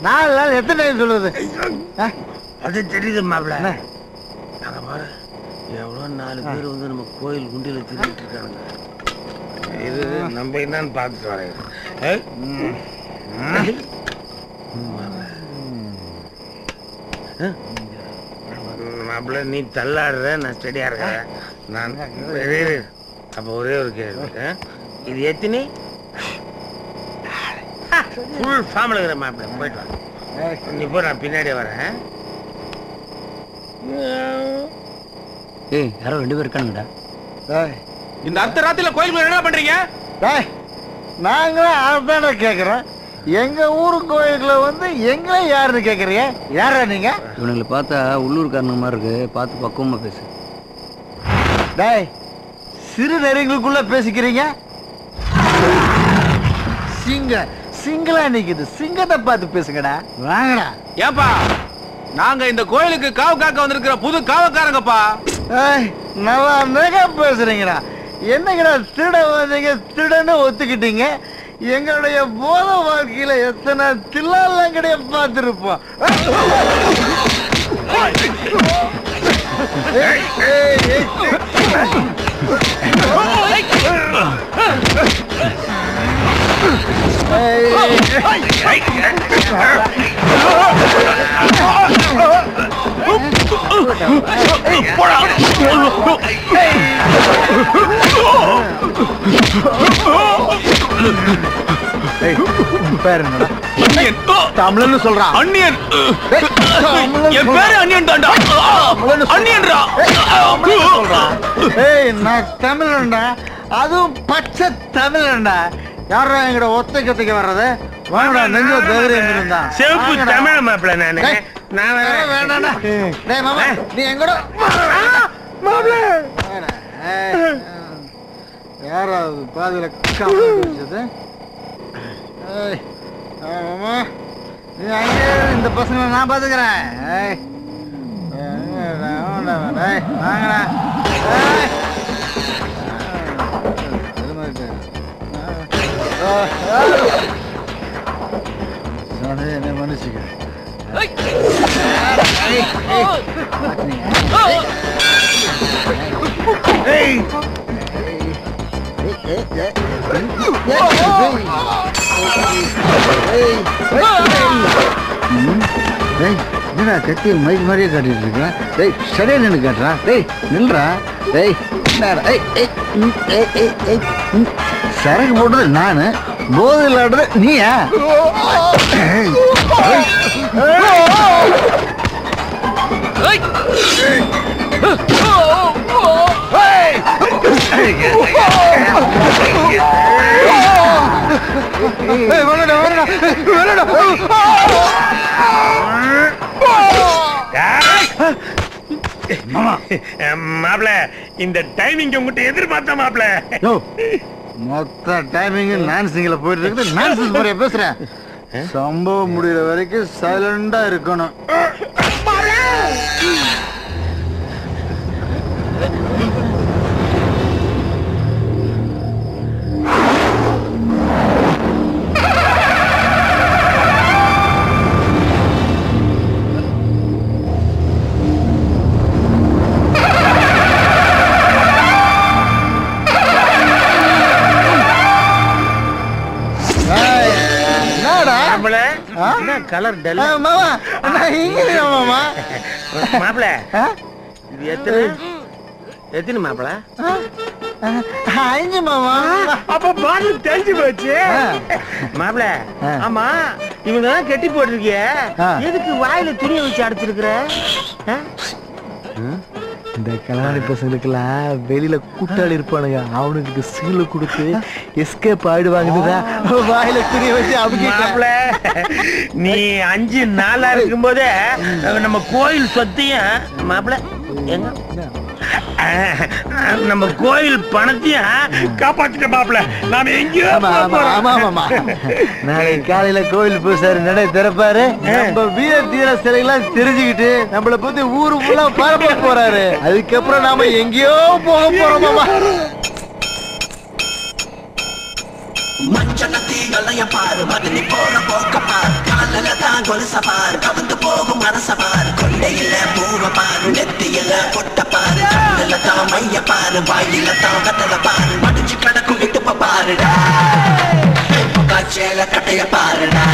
4 நாள் எத்தனை டைம் சொல்றது? அது தெரியுது மாப்பிள்ள. நாங்க பாரு எவ்வளோ 4 பேர் வந்து நம்ம கோயில் குண்டியில் திரும்பிட்டு இருக்கானுங்க. இது நம்ம என்னன்னு பார்த்துட்டு வரேன். மாப்பிள்ள நீ தள்ளாடுற, நான் ஸ்டடியா இருக்கிறேன். நான் அப்போ ஒரே ஒரு கேள்வி, இது எத்தனை ஃபுல் ஃபார்ம்ல இருக்கிற மாப்பிள்ள? போயிட்டு வா நீ போ, நான் பின்னாடியே வரேன். ஏய் யாரோ 2 பேர் இருக்கானுங்கடா. இந்த அர்த்த ராத்திரில கோயிலுக்குள்ள என்ன பண்றீங்க? நாங்களும் அதான கேக்குறோம். எங்க ஊரு கோயிலுக்குள்ள வந்து எங்களை யாருன்னு கேக்குறீங்க? யாரா நீங்க? இவனுங்களை பார்த்தா உள்ளூர்காரனுங்க மாதிரி இருக்கு, பார்த்து பக்குவமா பேசு. டேய், சிறு நெறிங்களுக்குள்ள பேசிக்கிறீங்க. சிங்களா நிக்குது, சிங்கத்தை பார்த்து பேசுங்கடா. வாங்கடா. ஏப்பா, நாங்க இந்த கோயிலுக்கு காவு காக்க வந்திருக்கிற புது காவக்காரங்கப்பா. நல்லா நெக பேசுறீங்கடா. என்னங்கடா திருட வந்தீங்க, திருடன்னு ஒத்துக்கிட்டீங்க. எங்களுடைய போத வாழ்க்கையில எத்தனை தில்லாலங்கடைய பார்த்திருப்போம். தமிழ்னு சொல்றான். அண்ணியன். என் பேரு அண்ணியன் தான்டா. அண்ணியன்டா. நான் தமிழன்டா, அதுவும் பச்சை தமிழன்டா. யாரா எங்கட ஒத்தைக்கு வர்றது? வாங்கடா, நெஞ்ச தைரியம் இருந்தா. செவப்பு தமிழ் மாப்பிள்ள நானு. நான் வேண்டாம்டா. டேய் மாமா, நீ எங்கட மாப்பிள்ள? யாராவது பாதியில காமிச்சது? மாமா, நீ அங்கே இந்த பசங்களை நான் பாத்துக்கிறேன். வாங்கடா. என்ன மனுஷங்க என்னடா கத்தியில் மைக் மாதிரியே காட்டிட்டு இருக்கேன். டேய் சரியா நின்று காட்டுறா. டேய் நில்றா. டேய் சரக்கு போட்டது நானு, போதையில் ஆடுறது நீயா? மாப்பிள்ள, இந்த டைமிங் உங்ககிட்ட எதிர்பார்த்த மாப்பிள்ள. மொத்த டைமிங் நான்சிங்ல போயிட்டு இருக்குது. நான்சிங் முறைய பேசுறேன். சம்பவம் முடிகிற வரைக்கும் சைலண்டா இருக்கணும். கலர் டல் மாப்பிள்ள. இது எத்தனை மாப்பிள்ள? 5 மாமா. அப்ப பாட்டில் தெரிஞ்சு போச்சு மாப்பிள்ள. ஆமா, இவங்க தான் கெட்டி போட்டிருக்கிய, எதுக்கு வாயில துணியை வச்சு அடைச்சிருக்கிற? இந்த கல்யாணி பசங்களுக்கெல்லாம் வெளியில கூட்டாளி இருப்பானுங்க, அவனுக்கு சீல கொடுத்து எஸ்கேப் ஆயிடுவாங்கதான் வாயில துணியை வச்சு. மாப்பிள்ள, நீ 5 நாளா இருக்கும் போதே நம்ம கோயில் சொத்தையும் மாப்பிள்ள, எங்க நம்ம கோயில் பணத்தையும் காப்பாத்திட்ட மாப்பிள்ள. நாம எங்கேயோ நாளைக்கு காலையில கோயில் பூசாரி நடை திறப்பாரு. நம்ம வீர தீர சிலைகளாம் தெரிஞ்சுக்கிட்டு நம்மள பத்தி ஊரு ஃபுல்லா பரப்ப போறாரு. அதுக்கப்புறம் நாம எங்கேயோ போக போறோம் மாமா. கல்லைய பாரு மதுரை போற போக்க பாரு காலில தான் கொலுச பாரு கவுந்து போகும் மனச பாரு கொண்டையில பூவ பாரு நெத்தியில பொட்ட பாரு கண்ணுல தான் மைய பாரு வாயில தான் கட்டல பாரு மடிச்சு கிடக்கும் இடுப்ப பாருடா காய்ச்சல கட்டைய பாருடா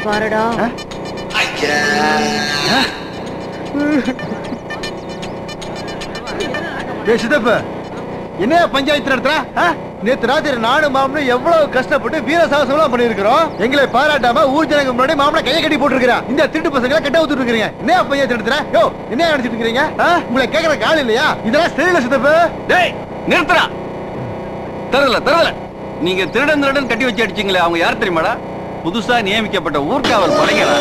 பாருடா சித்தப்ப என்ன பஞ்சாயத்து நடத்துற? நேத்து ராத்திரி நானும் மாமனும் எவ்வளவு கஷ்டப்பட்டு வீர சாகசம் பண்ணிருக்கிறோம். எங்களை பாராட்டாம ஊர் ஜனங்க முன்னாடி மாமனை கையை கட்டி போட்டுருக்கிறா. இந்த திருட்டு பசங்களை கட்ட ஊத்துட்டு இருக்கீங்க. என்ன பஞ்சாயத்து நடத்துற? யோ என்ன நினைச்சிட்டு இருக்கீங்க? உங்களை கேட்கற ஆள் இல்லையா? இதெல்லாம் சரியில்லை சித்தப்ப. டேய் நிறுத்துறா. தரல நீங்க திருடன் கட்டி வச்சு அடிச்சீங்களே, அவங்க யார் தெரியுமாடா? புதுசா நியமிக்கப்பட்ட ஊர்காவல் படைகளா?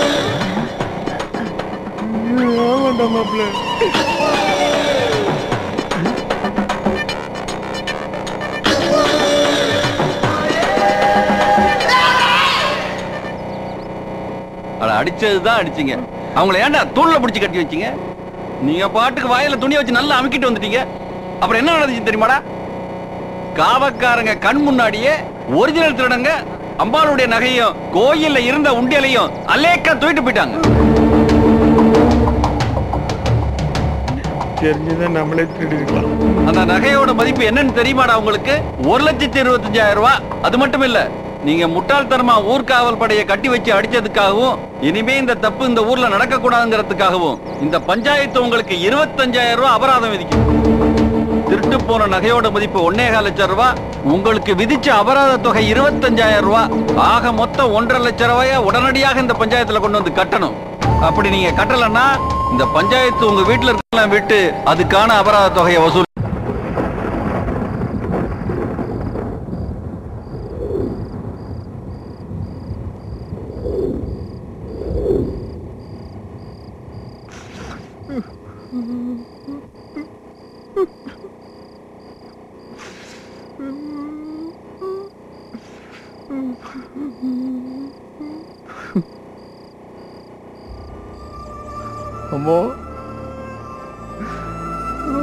அடிச்சதுதான் அடிச்சீங்க. அவங்களை ஏன்டா தூள்ல பிடிச்சு கட்டி வச்சீங்க? நீங்க பாட்டுக்கு வாயில துணியை வச்சு நல்லா அமுக்கிட்டு வந்துட்டீங்க. அப்புறம் என்ன நடந்துச்சு தெரியுமாடா? காவக்காரங்க கண் முன்னாடியே ஒரிஜினல் திருடங்க அம்பாளுடைய நகையும் கோயில்ல இருந்த உண்டியலையும் அலேக்கா தூக்கிட்டு போயிட்டாங்க. தெரிஞ்சுதான் நம்மளே திருடிக்கலாம். அந்த நகையோட மதிப்பு என்னன்னு தெரியுமாடா உங்களுக்கு? 1,25,000 ரூபாய். அது மட்டும் இல்ல, நீங்க முட்டாள்தனமா ஊர்காவல் படையை கட்டி வச்சு அடிச்சதுக்காகவும் இனிமே இந்த தப்பு இந்த ஊர்ல நடக்க கூடாதுங்கிறதுக்காகவும் இந்த பஞ்சாயத்து உங்களுக்கு 25,000 ரூபாய் அபராதம் விதிக்கும். திருட்டு போன நகையோட மதிப்பு 1.25 லட்சம் ரூபாய். உங்களுக்கு விதிச்ச அபராத தொகை 25,000 ரூபாய். ஆக மொத்தம் 1.5 லட்சம் ரூபாய உடனடியாக இந்த பஞ்சாயத்துல கொண்டு வந்து கட்டணும். அப்படி நீங்க கட்டலன்னா இந்த பஞ்சாயத்து உங்க வீட்டுல இருக்கலாம் விட்டு அதுக்கான அபராத தொகையை வசூல்.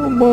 அம்மா